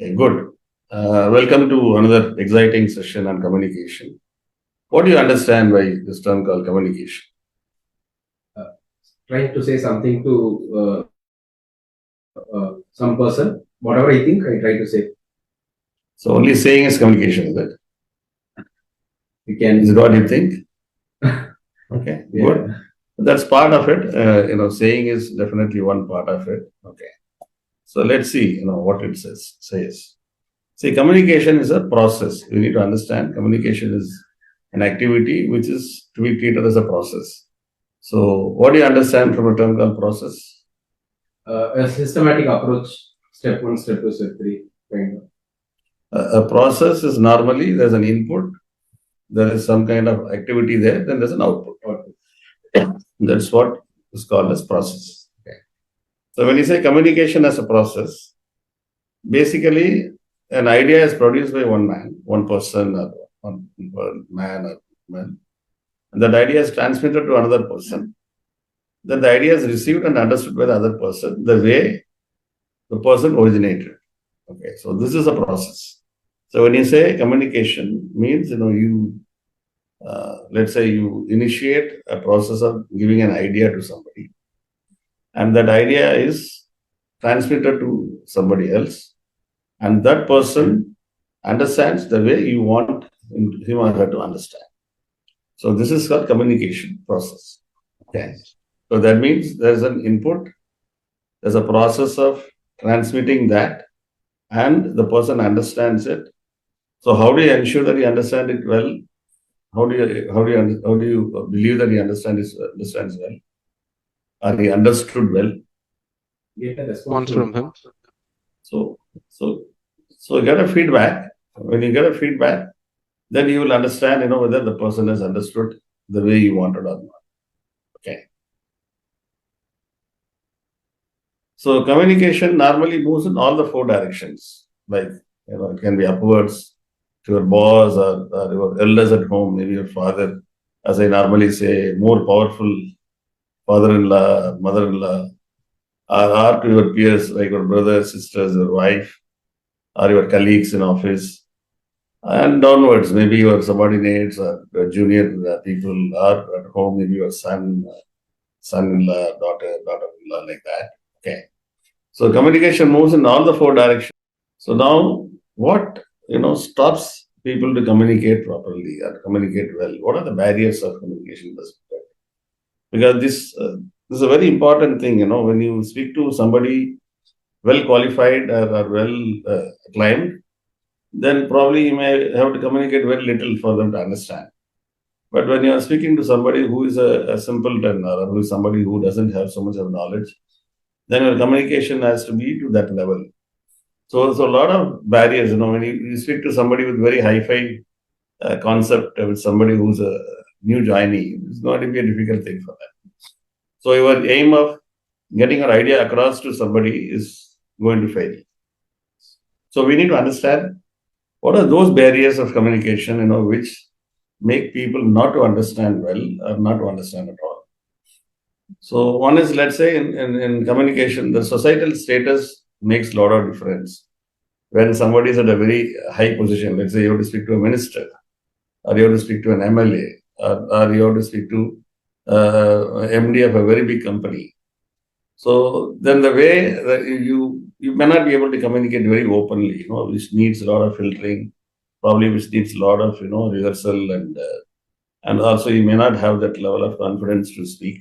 Okay, good. Welcome to another exciting session on communication. What do you understand by this term called communication? Trying to say something to some person, whatever I think, I try to say. So only saying is communication, is it? We can. Is it what you think? Okay, Yeah. good. That's part of it. Saying is definitely one part of it. Okay. So let's see, what it says. See, communication is a process. You need to understand communication is an activity which is to be treated as a process. So what do you understand from a term called process? A systematic approach, step 1, step 2, step 3, kind of. A process is normally there's an input, there is some kind of activity there, then there's an output. That's what is called as process. Okay. So when you say communication as a process, basically an idea is produced by one man, one person, or one man or woman, and that idea is transmitted to another person. Then the idea is received and understood by the other person the way the person originated. Okay, so this is a process. So when you say communication means, let's say you initiate a process of giving an idea to somebody, and that idea is transmitted to somebody else, and that person understands the way you want him or her to understand. So this is called communication process. Okay. So that means there's an input, there's a process of transmitting that, and the person understands it. So how do you ensure that you understand it well? How do you believe that he understands well? Or he understood well? Get a response from him. So you get a feedback. When you get a feedback, then you will understand, whether the person has understood the way you wanted or not. Okay. So communication normally moves in all the four directions. Like, it can be upwards to your boss or your elders at home, maybe your father, as I normally say, more powerful father-in-law, mother-in-law, or to your peers like your brothers, sisters, your wife, or your colleagues in office, and downwards, maybe your subordinates or your junior people, or at home, maybe your son-in-law, daughter-in-law, like that. Okay. So communication moves in all the four directions. So now, what stops people to communicate properly or communicate well? What are the barriers of communication? Because this is a very important thing. When you speak to somebody well qualified or well acclaimed, then probably you may have to communicate very little for them to understand. But when you are speaking to somebody who is a simpleton or who is somebody who doesn't have so much of knowledge, then your communication has to be to that level. So a lot of barriers, when you speak to somebody with very hi-fi concept, with somebody who's a new joinee, it's going to be a difficult thing for them. So your aim of getting your idea across to somebody is going to fail. So we need to understand what are those barriers of communication, which make people not to understand well or not to understand at all. So one is, let's say, in communication, the societal status makes a lot of difference. When somebody is at a very high position, let's say you have to speak to a minister, or you have to speak to an MLA, or you have to speak to MD of a very big company. So then the way that you may not be able to communicate very openly, which needs a lot of filtering, probably which needs a lot of rehearsal, and also you may not have that level of confidence to speak.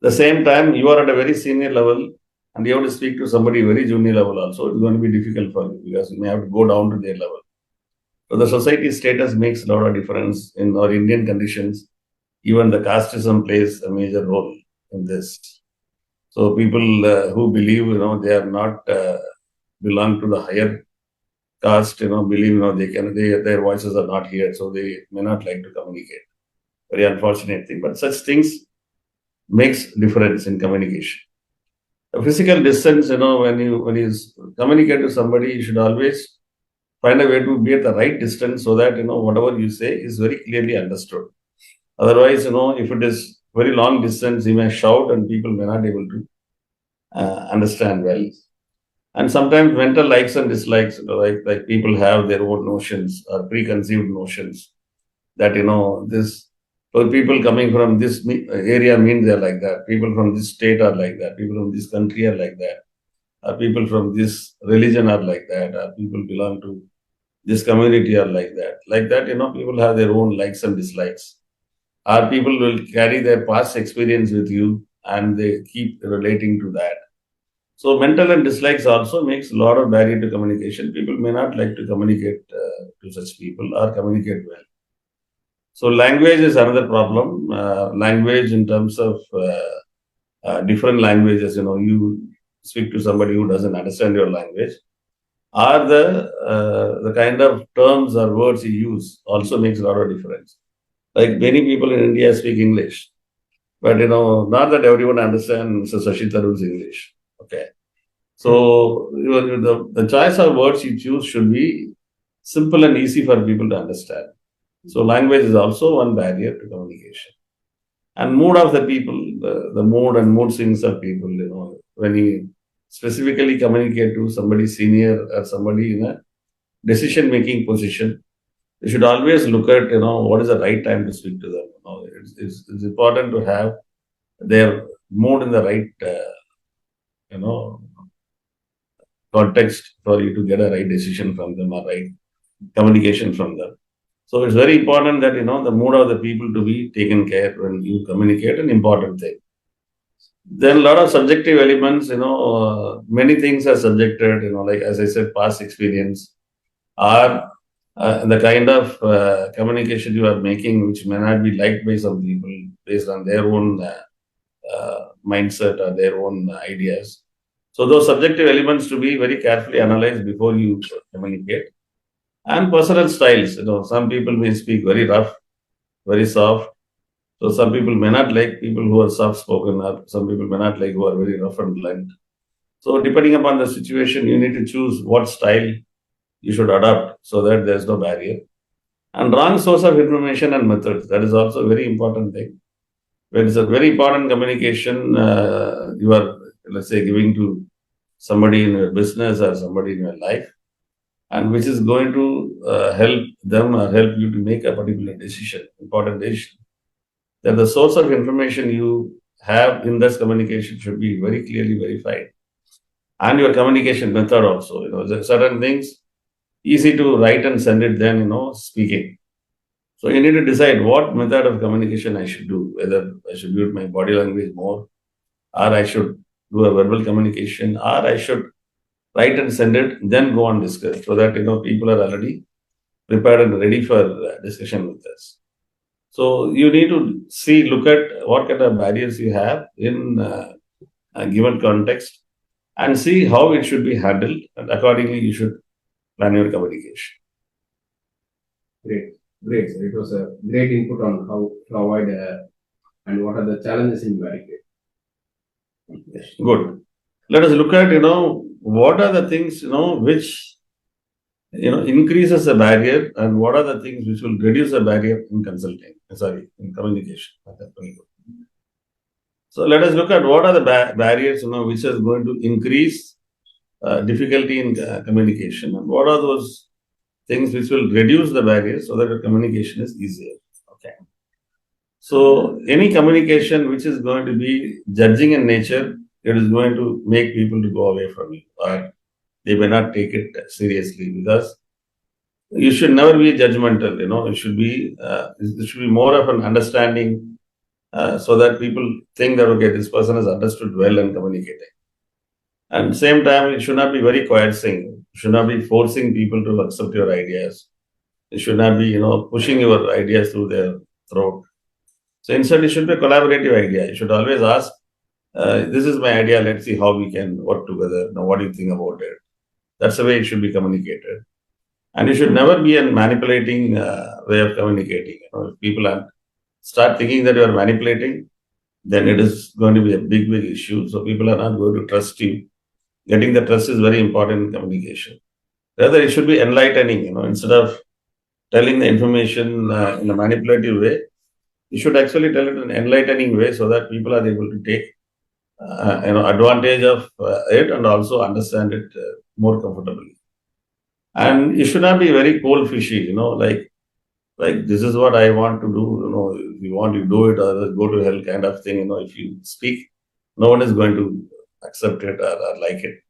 The same time, you are at a very senior level and you have to speak to somebody very junior level also. It's going to be difficult for you because you may have to go down to their level. So the society status makes a lot of difference in our Indian conditions. Even the casteism plays a major role in this. So people who believe, they are not belong to the higher caste, believe, their voices are not here, so they may not like to communicate. Very unfortunate thing, but such things makes difference in communication. A physical distance, when you communicate to somebody, you should always find a way to be at the right distance so that whatever you say is very clearly understood. Otherwise, if it is very long distance, you may shout and people may not be able to understand well. And sometimes mental likes and dislikes, like people have their own notions or preconceived notions that, this, for people coming from this area means they're like that. People from this state are like that. People from this country are like that. People from this religion are like that. People belong to this community are like that. Like that, people have their own likes and dislikes. Our people will carry their past experience with you and they keep relating to that. So mental and dislikes also makes a lot of barrier to communication. People may not like to communicate to such people or communicate well. So language is another problem. Language in terms of different languages, you speak to somebody who doesn't understand your language, or the kind of terms or words you use also makes a lot of difference. Like many people in India speak English, but not that everyone understands Mr. Shashi Tharoor's English. Okay. So the choice of words you choose should be simple and easy for people to understand. So language is also one barrier to communication. And mood of the people, the mood and mood swings of people, when you specifically communicate to somebody senior or somebody in a decision making position, you should always look at, what is the right time to speak to them. It's important to have their mood in the right, context for you to get a right decision from them or right communication from them. So it's very important that, the mood of the people to be taken care when you communicate, an important thing. Then a lot of subjective elements, many things are subjected, like as I said, past experience or the kind of communication you are making, which may not be liked by some people based on their own mindset or their own ideas. So those subjective elements to be very carefully analyzed before you communicate. And personal styles, some people may speak very rough, very soft. So some people may not like people who are soft spoken, or some people may not like who are very rough and blunt. So depending upon the situation, you need to choose what style you should adopt so that there's no barrier. And wrong source of information and methods, that is also a very important thing. When it's a very important communication, you are, let's say, giving to somebody in your business or somebody in your life, and which is going to help them or help you to make a particular decision, important decision, then the source of information you have in this communication should be very clearly verified. And your communication method also, certain things easy to write and send it than, speaking. So you need to decide what method of communication I should do, whether I should use my body language more, or I should do a verbal communication, or I should write and send it, then go and discuss, so that, people are already prepared and ready for discussion with us. So you need to look at what kind of barriers you have in a given context and see how it should be handled, and accordingly you should plan your communication. Great. So it was a great input on how to avoid and what are the challenges in barricade. Good. Let us look at, what are the things, which, increases the barrier, and what are the things which will reduce the barrier in in communication. So let us look at what are the barriers, which is going to increase difficulty in communication, and what are those things which will reduce the barriers so that the communication is easier. Okay. So any communication which is going to be judging in nature, it is going to make people to go away from you, or they may not take it seriously, because you should never be judgmental. It should be more of an understanding, so that people think that, okay, this person has understood well and communicating. And same time, it should not be very coercing. You should not be forcing people to accept your ideas. It should not be, pushing your ideas through their throat. So instead, it should be a collaborative idea. You should always ask, this is my idea, let's see how we can work together. Now, what do you think about it? That's the way it should be communicated. And you should never be a manipulating way of communicating. If people start thinking that you are manipulating, then it is going to be a big issue. So people are not going to trust you. Getting the trust is very important in communication. Rather, it should be enlightening. Instead of telling the information in a manipulative way, you should actually tell it in an enlightening way, so that people are able to take advantage of it and also understand it more comfortably. And you should not be very cold fishy, like this is what I want to do, if you want, you do it, or go to hell kind of thing. If you speak, no one is going to accept it or like it.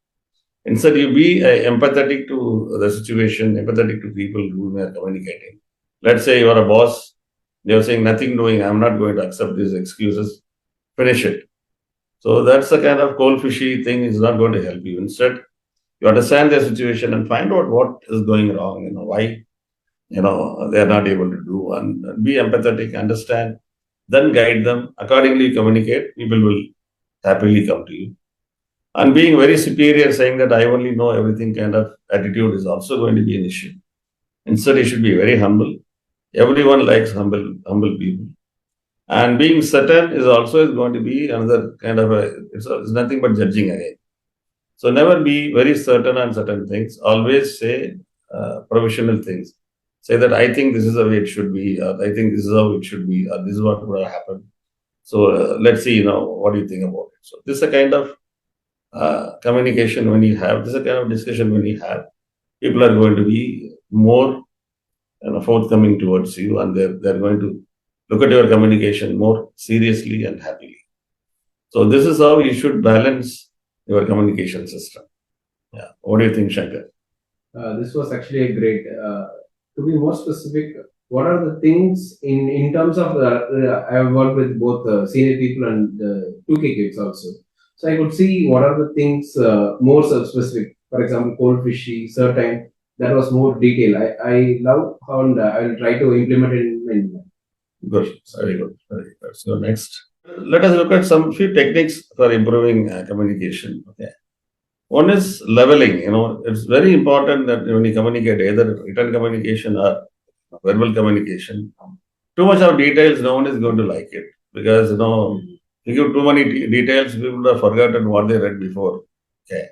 Instead, you be empathetic to the situation, empathetic to people who are communicating. Let's say you are a boss, they are saying nothing doing, I'm not going to accept these excuses, finish it. So that's the kind of cold fishy thing is not going to help you. Instead, you understand their situation and find out what is going wrong, why they are not able to do, and be empathetic, understand, then guide them accordingly, communicate, people will happily come to you. And being very superior, saying that I only know everything kind of attitude is also going to be an issue. Instead, you should be very humble. Everyone likes humble people. And being certain is also going to be another kind of it's nothing but judging again. So never be very certain on certain things. Always say provisional things. Say that I think this is the way it should be, or I think this is how it should be, or this is what would have happened. So let's see, what do you think about it? So this is a kind of communication when you have, this is a kind of discussion when you have. People are going to be more forthcoming towards you, and they're going to look at your communication more seriously and happily. So this is how you should balance your communication system. Yeah. What do you think, Shankar? This was actually a great. To be more specific, what are the things in terms of I have worked with both senior people and 2K kids also. So I could see what are the things more specific. For example, cold fishy, certain. That was more detail. I love how, and I will try to implement it in. Good. Very good. Very good. So next, let us look at some few techniques for improving communication. Okay. One is leveling. It's very important that when you communicate, either written communication or verbal communication, too much of details, no one is going to like it, because you give too many details, people have forgotten what they read before. Okay.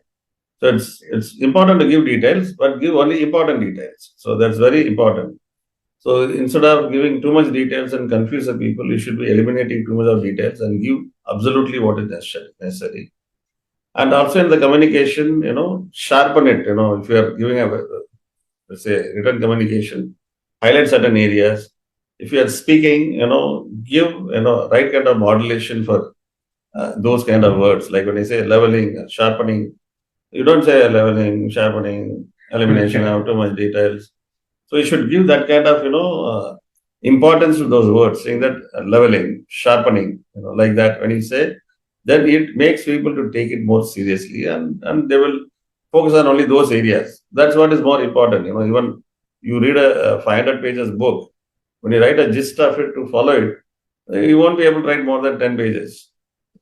So it's important to give details, but give only important details. So that's very important. So instead of giving too much details and confuse the people, you should be eliminating too much of details and give absolutely what is necessary. And also in the communication, sharpen it. If you are giving let's say, written communication, highlight certain areas. If you are speaking, give, right kind of modulation for those kind of words. Like when I say leveling, sharpening, you don't say leveling, sharpening, elimination of too much details. So you should give that kind of, importance to those words, saying that leveling, sharpening, like that. When you say, then it makes people to take it more seriously, and they will focus on only those areas. That's what is more important. Even you read a 500 pages book, when you write a gist of it to follow it, you won't be able to write more than 10 pages.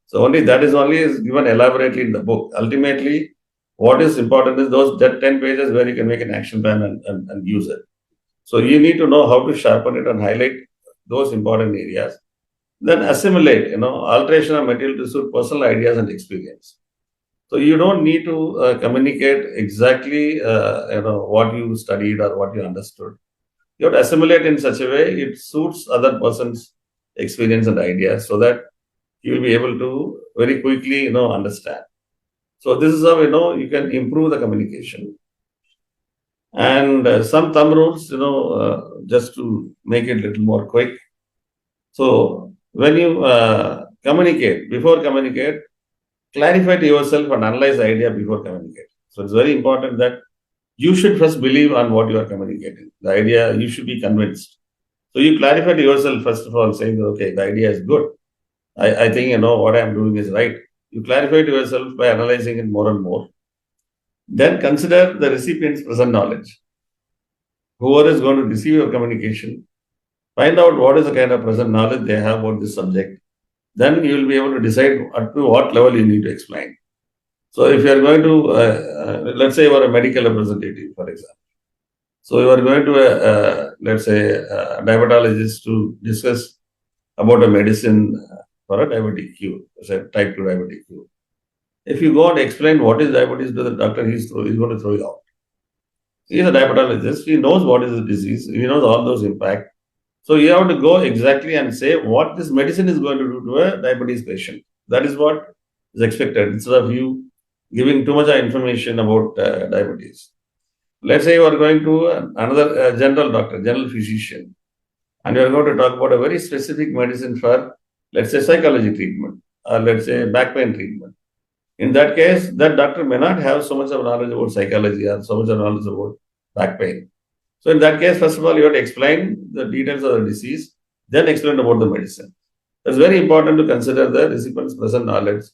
So only that is given elaborately in the book. Ultimately, what is important is that 10 pages where you can make an action plan and use it. So you need to know how to sharpen it and highlight those important areas. Then assimilate, alteration of material to suit personal ideas and experience. So you don't need to communicate exactly, what you studied or what you understood. You have to assimilate in such a way it suits other person's experience and ideas, so that you will be able to very quickly, understand. So this is how, you can improve the communication. And some thumb rules, just to make it a little more quick. So when you before communicate, clarify to yourself and analyze the idea before communicate. So it's very important that you should first believe on what you are communicating. The idea, you should be convinced. So you clarify to yourself, first of all, saying, okay, the idea is good. I think, what I'm doing is right. You clarify to yourself by analyzing it more and more. Then consider the recipient's present knowledge. Whoever is going to receive your communication, find out what is the kind of present knowledge they have about this subject. Then you will be able to decide up to what level you need to explain. So if you are going to, let's say you are a medical representative, for example. So you are going to, let's say, a diabetologist to discuss about a medicine for a diabetic cure, say type 2 diabetic cure. If you go and explain what is diabetes to the doctor, he's going to throw you out. He is a diabetologist. He knows what is the disease. He knows all those impact. So you have to go exactly and say what this medicine is going to do to a diabetes patient. That is what is expected instead of you giving too much information about diabetes. Let's say you are going to another general doctor, general physician, and you are going to talk about a very specific medicine for, let's say, psychology treatment or let's say back pain treatment. In that case, that doctor may not have so much of knowledge about psychology or so much of knowledge about back pain. So in that case, first of all, you have to explain the details of the disease, then explain about the medicine. It's very important to consider the recipient's present knowledge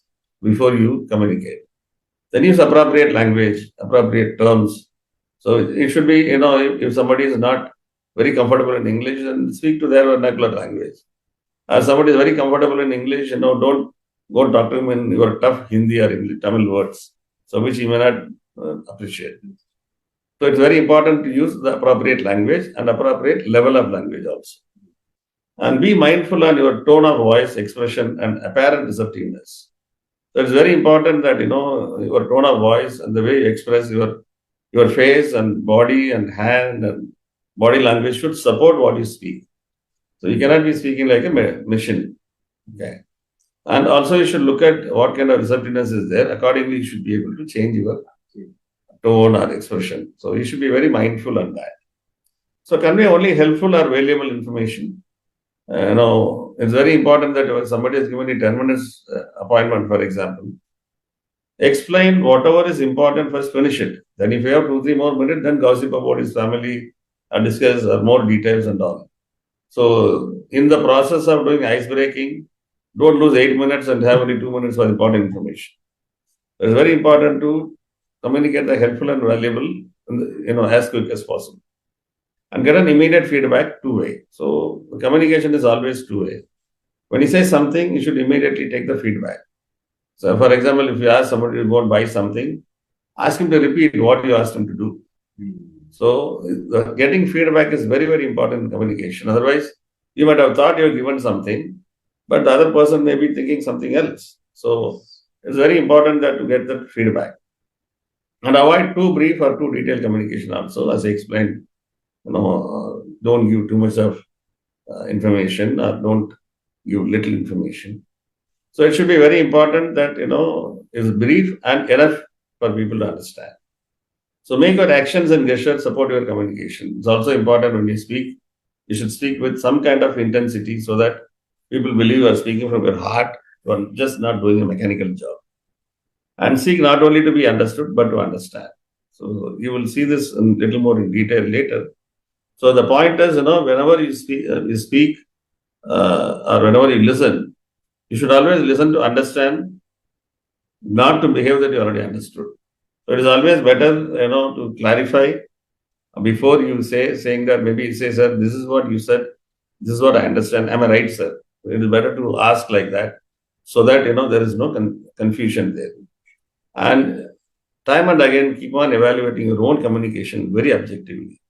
before you communicate. Then use appropriate language, appropriate terms. So it should be, if somebody is not very comfortable in English, then speak to their vernacular language. Or somebody is very comfortable in English, don't go and talk to him in your tough Hindi or English, Tamil words, so which he may not appreciate. So it's very important to use the appropriate language and appropriate level of language also. And be mindful on your tone of voice, expression, and apparent receptiveness. So it's very important that your tone of voice and the way you express your face and body and hand and body language should support what you speak. So you cannot be speaking like a machine. Okay. And also you should look at what kind of receptiveness is there. Accordingly, you should be able to change your tone or expression. So you should be very mindful on that. So convey only helpful or valuable information. It's very important that if somebody has given you 10 minutes appointment, for example, explain whatever is important, first finish it. Then if you have 2-3 more minutes, then gossip about his family and discuss more details and all. So in the process of doing ice breaking, don't lose 8 minutes and have only 2 minutes for important information. It's very important to communicate the helpful and valuable, as quick as possible. And get an immediate feedback two-way. So communication is always two-way. When you say something, you should immediately take the feedback. So for example, if you ask somebody to go and buy something, ask him to repeat what you asked him to do. So getting feedback is very, very important in communication. Otherwise, you might have thought you have given something, but the other person may be thinking something else. So it's very important that you get that feedback. And avoid too brief or too detailed communication also, as I explained. Don't give too much of information or don't give little information. So it should be very important that, is brief and enough for people to understand. So make your actions and gestures support your communication. It's also important when you speak, you should speak with some kind of intensity so that people believe you are speaking from your heart, you are just not doing a mechanical job. And seek not only to be understood, but to understand. So you will see this in little more in detail later. So the point is, whenever you speak or whenever you listen, you should always listen to understand, not to behave that you already understood. So it is always better, to clarify before you saying that maybe you say, sir, this is what you said, this is what I understand. Am I right, sir? It is better to ask like that so that, there is no confusion there. And time and again, keep on evaluating your own communication very objectively.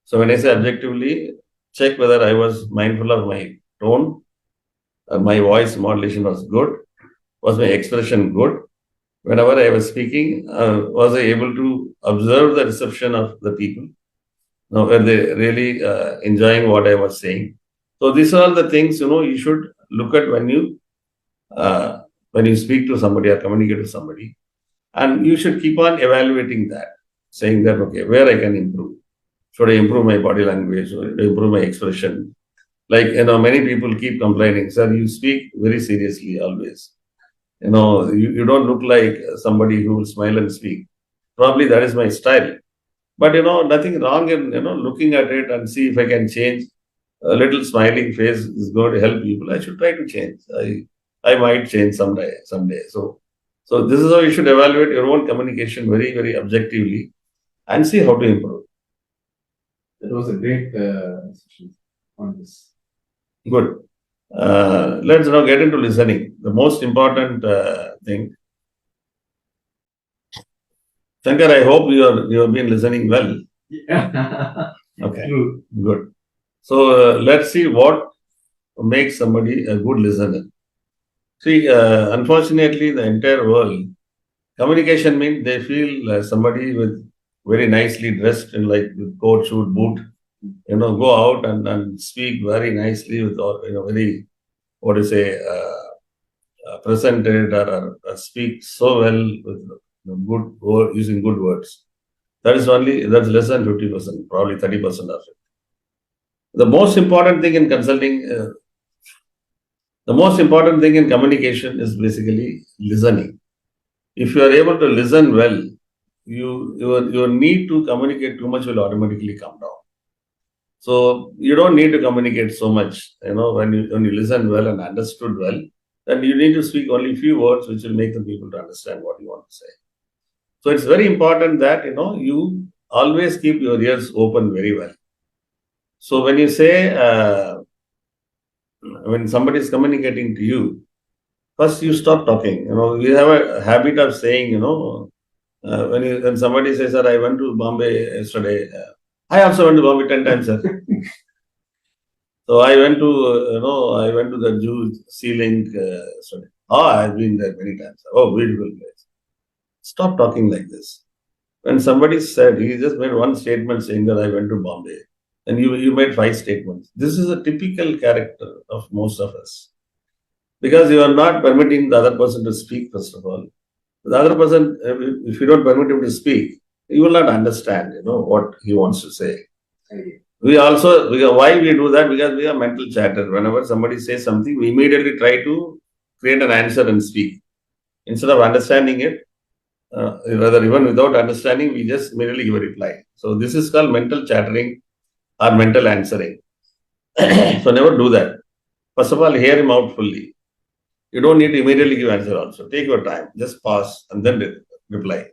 So when I say objectively, check whether I was mindful of my tone, my voice modulation was good, was my expression good. Whenever I was speaking, was I able to observe the reception of the people? Were they really enjoying what I was saying? So these are all the things, you should look at when you speak to somebody or communicate with somebody. And you should keep on evaluating that, saying that, okay, where I can improve. Should I improve my body language? Should I improve my expression? Like, many people keep complaining, sir, you speak very seriously always. You don't look like somebody who will smile and speak. Probably that is my style. But, nothing wrong in, looking at it and see if I can change. A little smiling face is going to help people. I should try to change. I might change someday. So this is how you should evaluate your own communication very, very objectively and see how to improve. That was a great session on this. Good. Let's now get into listening. The most important thing. Shankar, I hope you have been listening well. Yeah. Okay. True. Good. So let's see what makes somebody a good listener. See, unfortunately, the entire world, communication means they feel somebody with very nicely dressed in like with coat, suit, boot, go out and speak very nicely with, very, present it or speak so well with good word, using good words. That's less than 50%, probably 30% of it. The most important thing in consulting, the most important thing in communication is basically listening. If you are able to listen well, your need to communicate too much will automatically come down. So you don't need to communicate so much. When you listen well and understood well, then you need to speak only few words which will make the people to understand what you want to say. So it's very important that you always keep your ears open very well. So when you say when somebody is communicating to you, first you stop talking. We have a habit of saying, when somebody says, "Sir, I went to Bombay yesterday," I also went to Bombay 10 times, sir. So I went to, I went to the Jew Sea Link yesterday. Oh, I've been there many times. Oh, beautiful place. Stop talking like this. When somebody said, he just made one statement saying that I went to Bombay, and you made 5 statements. This is a typical character of most of us. Because you are not permitting the other person to speak, first of all. The other person, if you don't permit him to speak, you will not understand, what he wants to say. Why we do that? Because we are mental chatter. Whenever somebody says something, we immediately try to create an answer and speak. Instead of understanding it, rather even without understanding, we just immediately give a reply. So this is called mental chattering or mental answering. So never do that. First of all, hear him out fully. You don't need to immediately give answer also. Take your time. Just pause and then reply.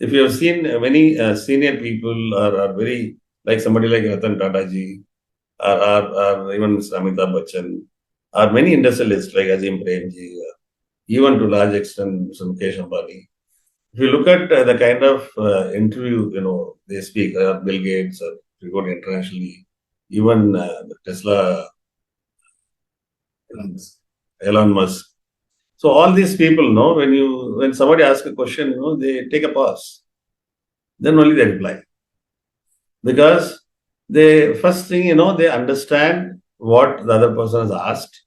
If you have seen many senior people are very, like somebody like Ratan Tata ji, or even Mr. Amitabh Bachchan, or many industrialists like Azim Premji, even to large extent Mr. Mukesh Ambani. If you look at the kind of interview, they speak, Bill Gates, or if you go internationally, even Tesla, Elon Musk. So all these people know when somebody asks a question, they take a pause. Then only they reply. Because they first thing, they understand what the other person has asked.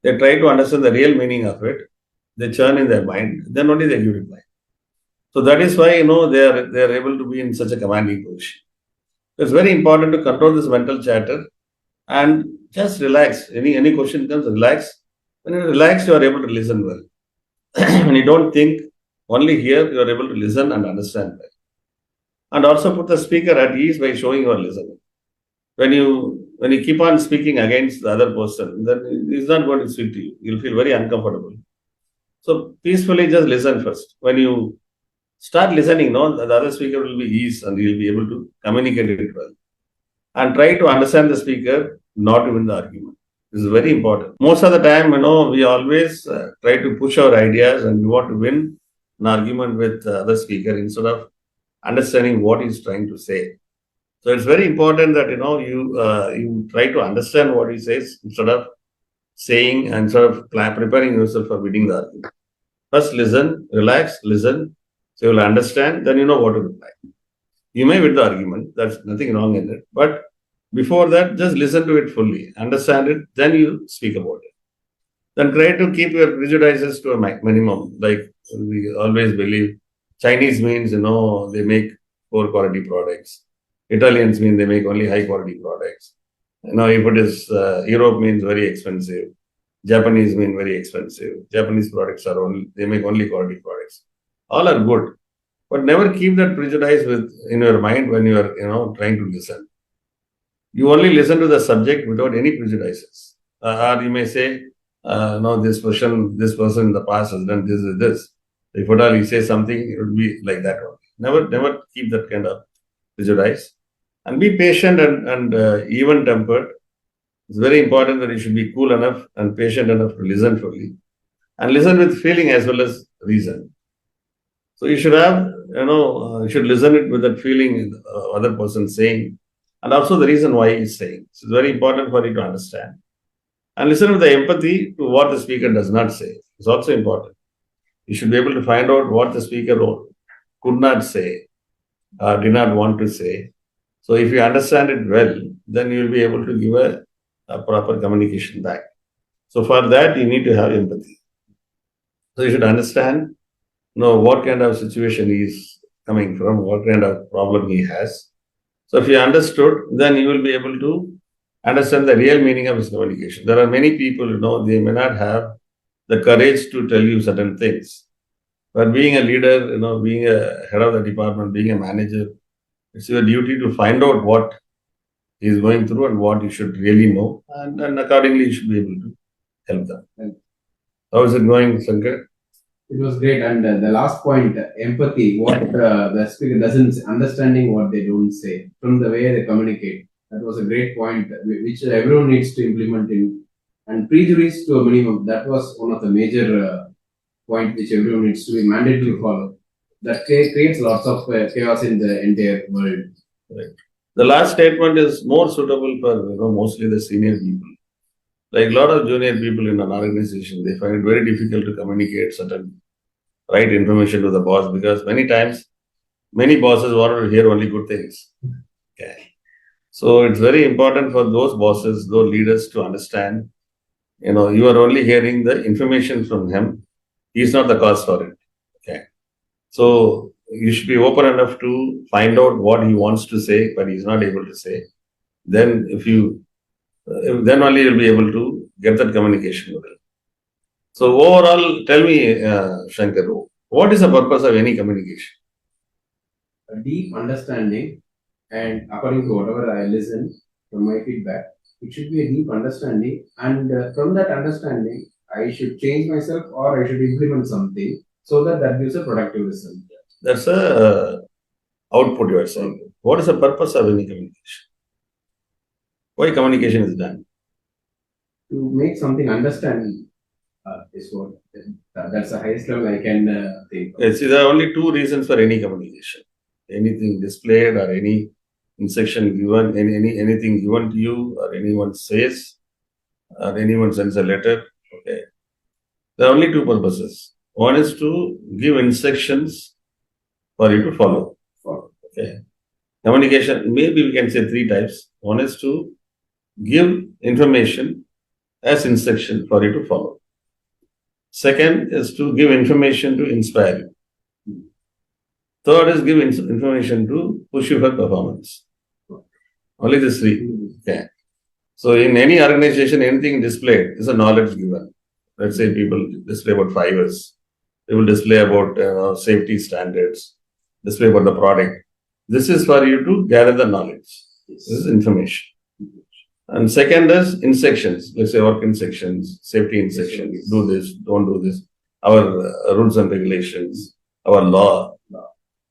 They try to understand the real meaning of it. They churn in their mind. Then only they give reply. So that is why, they are able to be in such a commanding position. It's very important to control this mental chatter and just relax. Any question comes, relax. When you relax, you are able to listen well. When you don't think, only here you are able to listen and understand well. And also put the speaker at ease by showing you are listening. When you keep on speaking against the other person, then he's not going to speak to you. You'll feel very uncomfortable. So peacefully just listen first. When you start listening, the other speaker will be ease and you'll be able to communicate it well. And try to understand the speaker, not to win the argument. This is very important. Most of the time, we always try to push our ideas and we want to win an argument with the other speaker instead of understanding what he's trying to say. So it's very important that, you try to understand what he says instead of saying and sort of preparing yourself for winning the argument. First listen, relax, listen. So you'll understand, then you know what to reply. You may win the argument, that's nothing wrong in it. But before that, just listen to it fully, understand it, then you speak about it. Then try to keep your prejudices to a minimum. Like we always believe, Chinese means, they make poor quality products. Italians mean they make only high quality products. If it is Europe means very expensive. Japanese mean very expensive. Japanese products they make only quality products. All are good. But never keep that prejudice in your mind when you are, trying to listen. You only listen to the subject without any prejudices. Or you may say, no, this person in the past has done this. If at all you say something, it would be like that only. Never keep that kind of prejudice. And be patient and even-tempered. It's very important that you should be cool enough and patient enough to listen fully. And listen with feeling as well as reason. So you should have, you should listen it with that feeling the other person saying, and also the reason why he's saying. So it's very important for you to understand. And listen with the empathy to what the speaker does not say. It's also important. You should be able to find out what the speaker could not say or did not want to say. So if you understand it well, then you will be able to give a proper communication back. So for that, you need to have empathy. So you should understand, what kind of situation he is coming from, what kind of problem he has. So if you understood, then you will be able to understand the real meaning of his communication. There are many people, they may not have the courage to tell you certain things. But being a leader, being a head of the department, being a manager, it's your duty to find out what he is going through and what you should really know, and accordingly you should be able to help them. How is it going, Shankar? It was great. And the last point, empathy, what the speaker doesn't understanding what they don't say from the way they communicate. That was a great point, which everyone needs to implement in. And prejudice to a minimum. That was one of the major point which everyone needs to be mandatory to follow. That creates lots of chaos in the entire world. Right. The last statement is more suitable for mostly the senior people. Like a lot of junior people in an organization, they find it very difficult to communicate certain right information to the boss, because many times, many bosses want to hear only good things. Okay. So it's very important for those bosses, those leaders to understand, you are only hearing the information from him. He's not the cause for it. Okay. So you should be open enough to find out what he wants to say, but he's not able to say. Then then only you'll be able to get that communication with him. So overall, tell me, Shankar, what is the purpose of any communication? A deep understanding, and according to whatever I listen from my feedback, it should be a deep understanding, and from that understanding, I should change myself or I should implement something so that that gives a productive result. That's a output you are saying. What is the purpose of any communication? Why communication is done? To make something understand is what that's the highest level I can think. See, there are only two reasons for any communication: anything displayed or any instruction given, anything given to you, or anyone says, or anyone sends a letter. Okay, there are only two purposes. One is to give instructions for you to follow. Okay, communication, maybe we can say three types. One is to give information as instruction for you to follow. Second is to give information to inspire you. Third is give information to push you for performance. Only these three. Okay. So in any organization, anything displayed is a knowledge given. Let's say people display about fibers. They will display about safety standards, display about the product. This is for you to gather the knowledge. This is information. And second is instructions. Let's say work instructions, safety instructions, do this, don't do this, our rules and regulations, our law.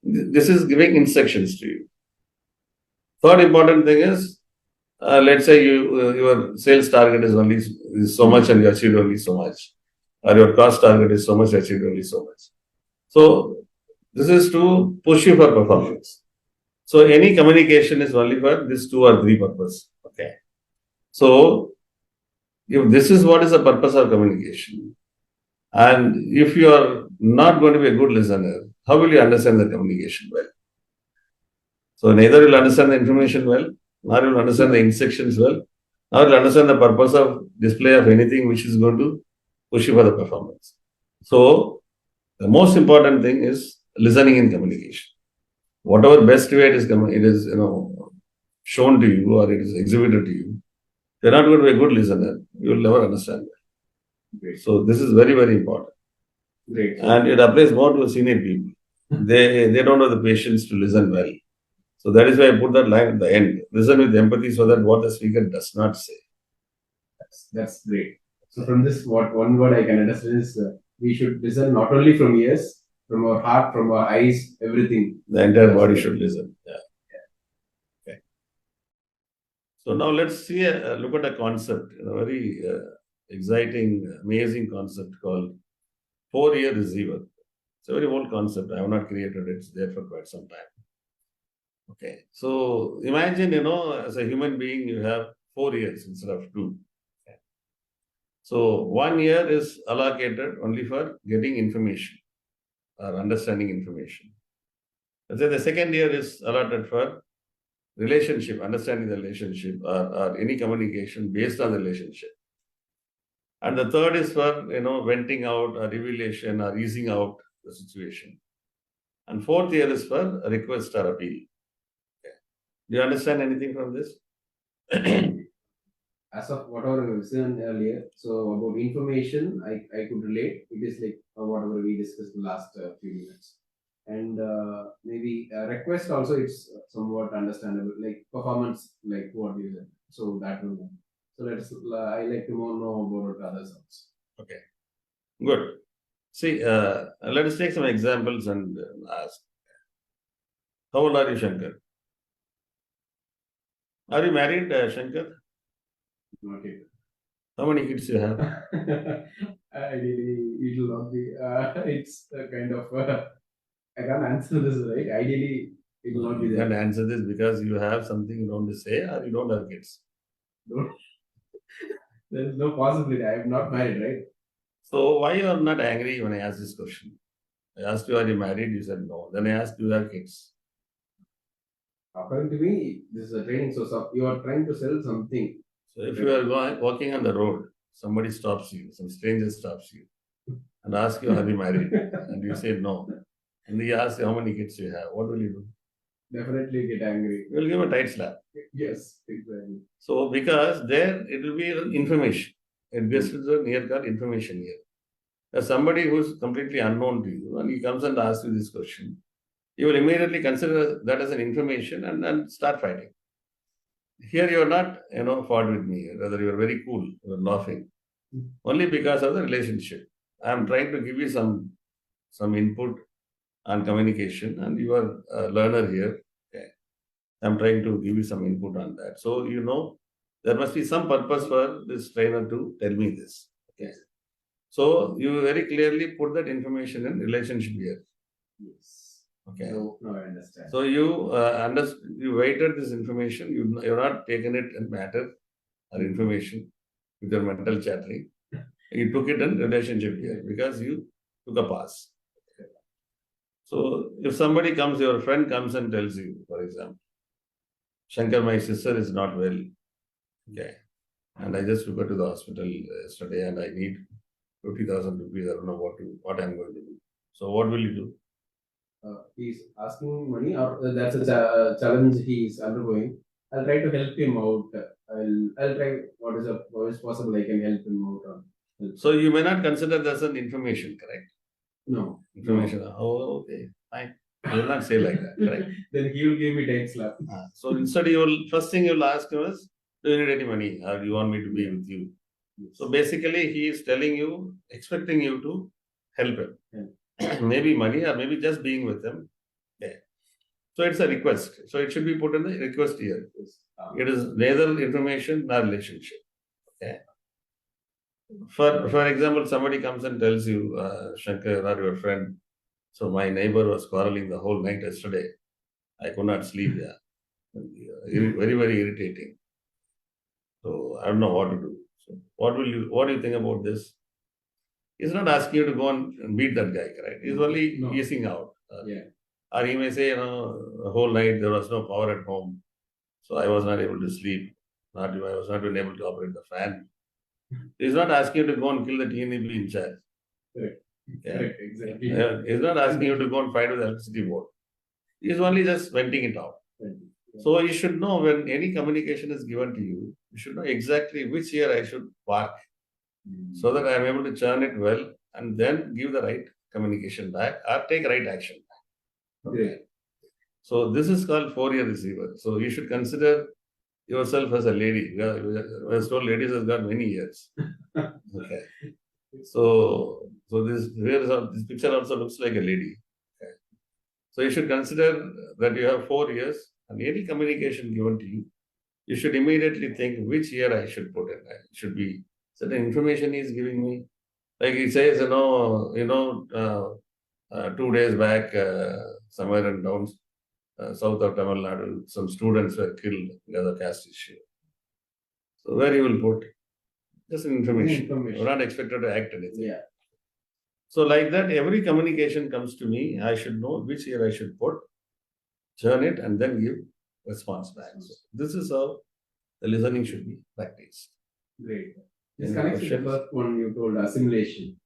This is giving instructions to you. Third important thing is, let's say your sales target is so much and you achieved only so much, or your cost target is so much, achieved only so much. So this is to push you for performance. So any communication is only for these two or three purposes. Okay. So if this is what is the purpose of communication, and if you are not going to be a good listener, how will you understand the communication well? So neither will understand the information well, nor will understand the instructions well, nor will understand the purpose of display of anything which is going to push you for the performance. So the most important thing is listening in communication. Whatever best way it is shown to you or it is exhibited to you, if you're not going to be a good listener, you will never understand that. Great. So this is very, very important. Great. And it applies more to senior people. They don't have the patience to listen well. So that is why I put that line at the end. Listen with empathy so that what the speaker does not say. That's great. So from this, what one word I can understand is we should listen not only from ears, from our heart, from our eyes, everything. The entire body should listen. Yeah. Okay. So now let's see look at a concept, a very exciting, amazing concept called four-ear receiver. It's a very old concept. I have not created it. It's there for quite some time. Okay. So imagine, as a human being, you have 4 ears instead of 2. Okay. So 1 year is allocated only for getting information or understanding information. Let's say the second year is allotted for relationship, understanding the relationship or any communication based on the relationship. And the third is for, venting out or revelation or easing out the situation. And fourth here is for request or appeal. Okay. Do you understand anything from this? As of whatever we said earlier, so about information, I could relate. It is like whatever we discussed in the last few minutes. And maybe request also, it's somewhat understandable, like performance, like what you said. So that will. So I like to know about others also. Okay, good. See, let us take some examples and ask. How old are you, Shankar? Are you married, Shankar? Not yet. How many kids you have? Ideally, it will not be. It's a kind of. I can't answer this, right? Ideally, it will not be You there. can't answer this because you have something you don't say or you don't have kids. There is no possibility. I am not married, right? So why you are not angry when I asked this question? I asked you, are you married? You said no. Then I asked, do you have kids? According to me, this is a training. So you are trying to sell something. So if you are walking on the road, somebody stops you, some stranger stops you and asks you, are you married? And you say no. And he asks you, how many kids you have? What will you do? Definitely get angry. You will give a tight slap. Yes, exactly. So because there it will be information. It gets to the near called information here. As somebody who is completely unknown to you and he comes and asks you this question, you will immediately consider that as an information and then start fighting. Here you are not, fought with me. Rather, you are very cool. You are laughing. Only because of the relationship. I am trying to give you some input on communication, and you are a learner here. Okay. I'm trying to give you some input on that. So, there must be some purpose for this trainer to tell me this. Okay. So, you very clearly put that information in relationship here. Yes. Okay. No, I understand. So, you weighted this information. You're not taken it in matter or information with your mental chattering. You took it in relationship here because you took a pass. So if somebody comes, your friend comes and tells you, for example, Shankar, my sister is not well. Okay. And I just took her to the hospital yesterday and I need 50,000 rupees. I don't know what I'm going to do. So what will you do? He's asking money, or that's a challenge he's undergoing. I'll try to help him out. I'll try what is possible. I can help him out. So you may not consider this an information, correct? No. Information. No. Oh, okay, fine. I will not say like that, correct? Then he will give me tight slap. So instead, first thing you'll ask him is, do you need any money or do you want me to be with you? Yes. So basically, he is telling you, expecting you to help him. Yeah. Maybe money or maybe just being with him. Yeah. So it's a request. So it should be put in the request here. Yes. It is neither information nor relationship. Okay. For example, somebody comes and tells you, Shankar or your friend, so my neighbor was quarreling the whole night yesterday. I could not sleep. Yeah. Very, very irritating. So I don't know what to do. So what do you think about this? He's not asking you to go and beat that guy, correct? He's only easing out. Yeah. Or he may say, the whole night there was no power at home. So I was not able to sleep. I was not even able to operate the fan. He's not asking you to go and kill the TNEB in charge. Correct. Yeah. Correct, exactly. He's not asking you to go and fight with the electricity board. He's only just venting it out. Yeah. So you should know when any communication is given to you, you should know exactly which ear I should park so that I am able to churn it well and then give the right communication back or take right action. Okay. So this is called 4-ear receiver. So you should consider yourself as a lady. I was told ladies has got many ears. Okay. So this picture also looks like a lady. Okay. So you should consider that you have 4 ears and any communication given to you, you should immediately think which ear I should put in. It should be certain information he is giving me. Like he says, 2 days back, somewhere in down south of Tamil Nadu, some students were killed because of caste issue. So where you will put? Just information. You're not expected to act anything. Yeah. So like that, every communication comes to me, I should know which ear I should put, churn it, and then give response back. So this is how the listening should be practiced. Great. This Any connects with the questions? first one you told, assimilation.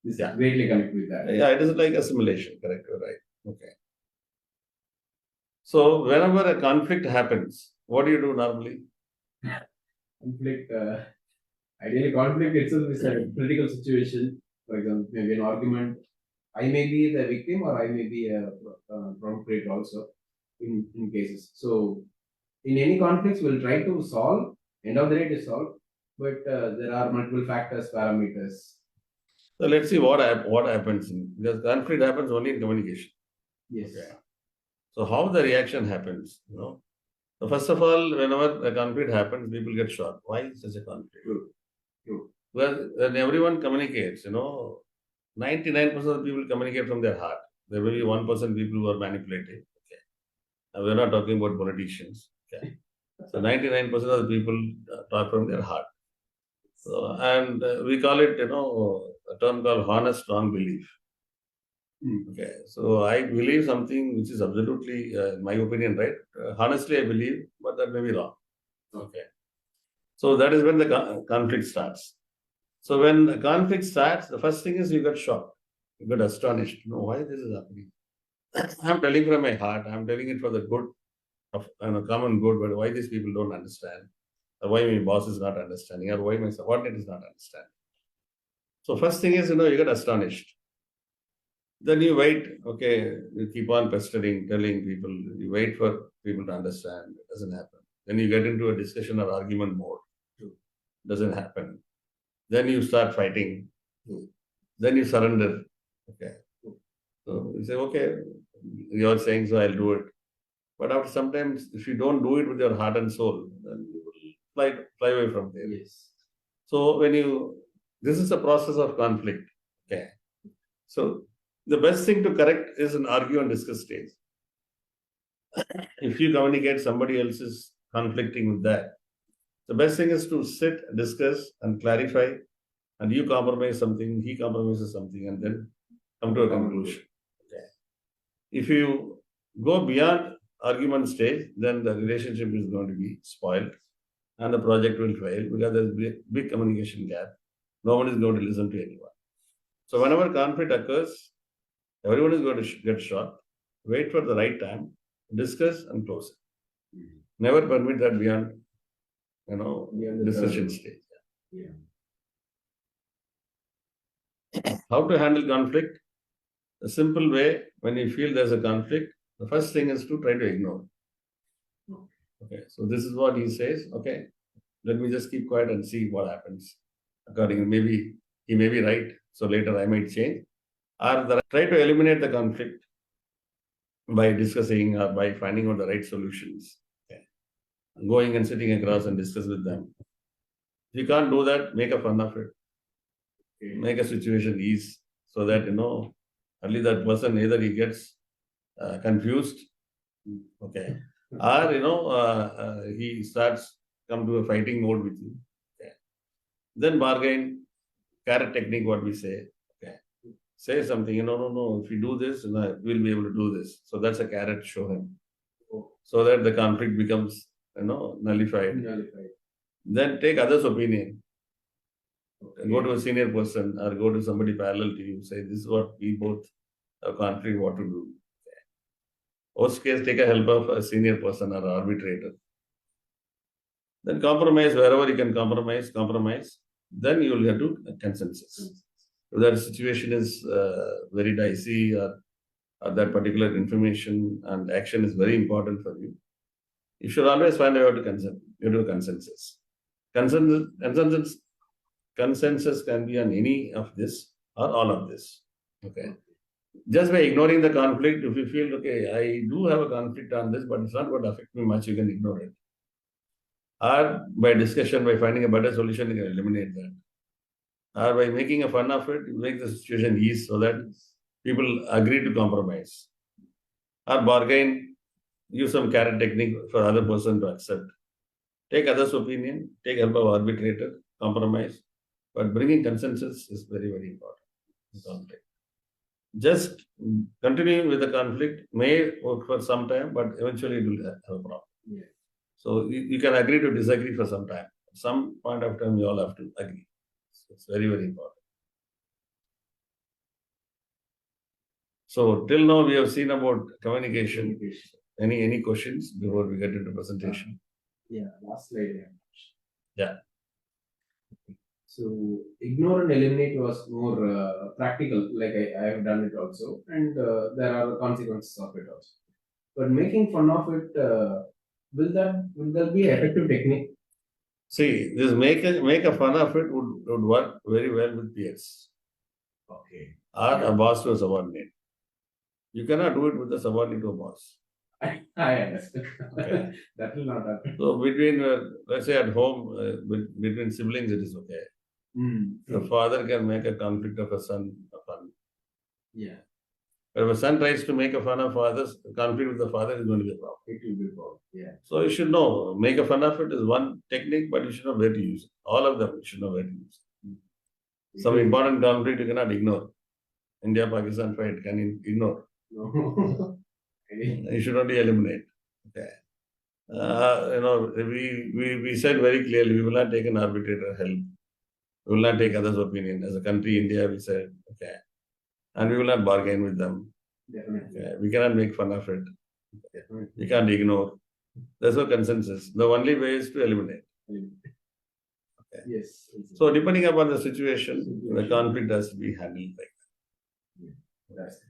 This Yeah. greatly connects with that. Yeah, it is like assimilation, correct, you're right. Okay. So whenever a conflict happens, what do you do normally? Conflict, ideally, conflict itself is a critical situation. For example, maybe an argument. I may be the victim or I may be a perpetrator also in cases. So, in any conflicts, we'll try to solve. End of the day, to solve. But there are multiple factors, parameters. So let's see what happens because conflict happens only in communication. Yes. Okay. So how the reaction happens, So first of all, whenever a conflict happens, people get shocked. Why is such a conflict? True. Well, when everyone communicates, 99% of the people communicate from their heart. There will be 1% people who are manipulative. Okay. Now, we're not talking about politicians. Okay. So 99% of the people talk from their heart. So, and we call it, a term called honest wrong belief. Okay. So I believe something which is absolutely, in my opinion, right? Honestly, I believe, but that may be wrong. Okay. So that is when the conflict starts. So when the conflict starts, the first thing is you get shocked. You get astonished. Why this is happening? I'm telling from my heart. I'm telling it for the good of common good, but why these people don't understand? Or why my boss is not understanding? Or why my subordinate is not understanding? So first thing is, you get astonished. Then you wait, okay, you keep on pestering, telling people, you wait for people to understand. It doesn't happen. Then you get into a discussion or argument mode. Doesn't happen. Then you start fighting. Then you surrender. Okay. So you say, okay, you're saying so, I'll do it. But after sometimes, if you don't do it with your heart and soul, then you will fly away from there. Yes. So this is a process of conflict. Okay. So the best thing to correct is an argue and discuss stage. If you communicate, somebody else is conflicting with that. The best thing is to sit, discuss, and clarify. And you compromise something, he compromises something, and then come to a conclusion. Okay. If you go beyond argument stage, then the relationship is going to be spoiled and the project will fail because there's big communication gap. No one is going to listen to anyone. So whenever conflict occurs, everyone is going to get shocked. Wait for the right time, discuss and close it. Never permit that beyond, Beyond the discussion third. stage. Yeah. How to handle conflict? A simple way, when you feel there's a conflict, the first thing is to try to ignore. Okay, so this is what he says. Okay, let me just keep quiet and see what happens. Accordingly, maybe he may be right, so later I might change. Or try to eliminate the conflict by discussing or by finding out the right solutions. Okay. Going and sitting across and discuss with them. If you can't do that, make a fun of it. Okay. Make a situation ease so that, at least that person either he gets confused, okay, or he starts come to a fighting mode with you. Okay. Then bargain, carrot technique, what we say. Okay. Say something, no, if you do this, we'll be able to do this. So that's a carrot, show him. So that the conflict becomes, nullified. Then take others' opinion. Okay. Go to a senior person or go to somebody parallel to you. Say, this is what we both have conflict, what to do. Okay. Worst case, take a help of a senior person or arbitrator. Then compromise wherever you can compromise. Then you will get to a consensus. If that situation is very dicey or that particular information and action is very important for you, you should always find a way to get to a consensus. Consensus can be on any of this or all of this. Okay. Just by ignoring the conflict, if you feel, okay, I do have a conflict on this, but it's not going to affect me much, you can ignore it. Or by discussion, by finding a better solution, you can eliminate that. Or by making a fun of it, you make the situation ease so that people agree to compromise. Or bargain, use some carrot technique for other person to accept. Take others' opinion, take help of arbitrator, compromise. But bringing consensus is very, very important in conflict. Just continuing with the conflict may work for some time, but eventually it will have a problem. Yeah. So you can agree to disagree for some time. At some point of time, you all have to agree. It's very, very important. So till now we have seen about communication. Any questions before we get into presentation? Yeah, last slide. Yeah. So ignore and eliminate was more practical, like I have done it also, and there are consequences of it also. But making fun of it, will that be effective technique? See, this make a fun of it would work very well with peers Okay. or a boss to a subordinate. You cannot do it with a subordinate to a boss. I understand. Okay. That will not happen. So between, let's say at home, between siblings, it is okay. The father can make a conflict of a son a fun. Yeah, But if a son tries to make a fun of father's conflict with the father, is going to be a problem. it will be problem. Yeah. So you should know, make a fun of it is one technique, but you should know where to use it. All of them, you should know where to use it. Some important conflict you cannot ignore. India-Pakistan fight, can you ignore? No. You should only eliminate. Okay. We said very clearly, we will not take an arbitrator help. We will not take others' opinion. As a country, India, we said, okay. And we will not bargain with them. Definitely. Okay. We cannot make fun of it. Definitely. We can't ignore. There's no consensus. The only way is to eliminate. Okay. Yes. So depending upon the situation, the conflict has to be handled like that. That's it.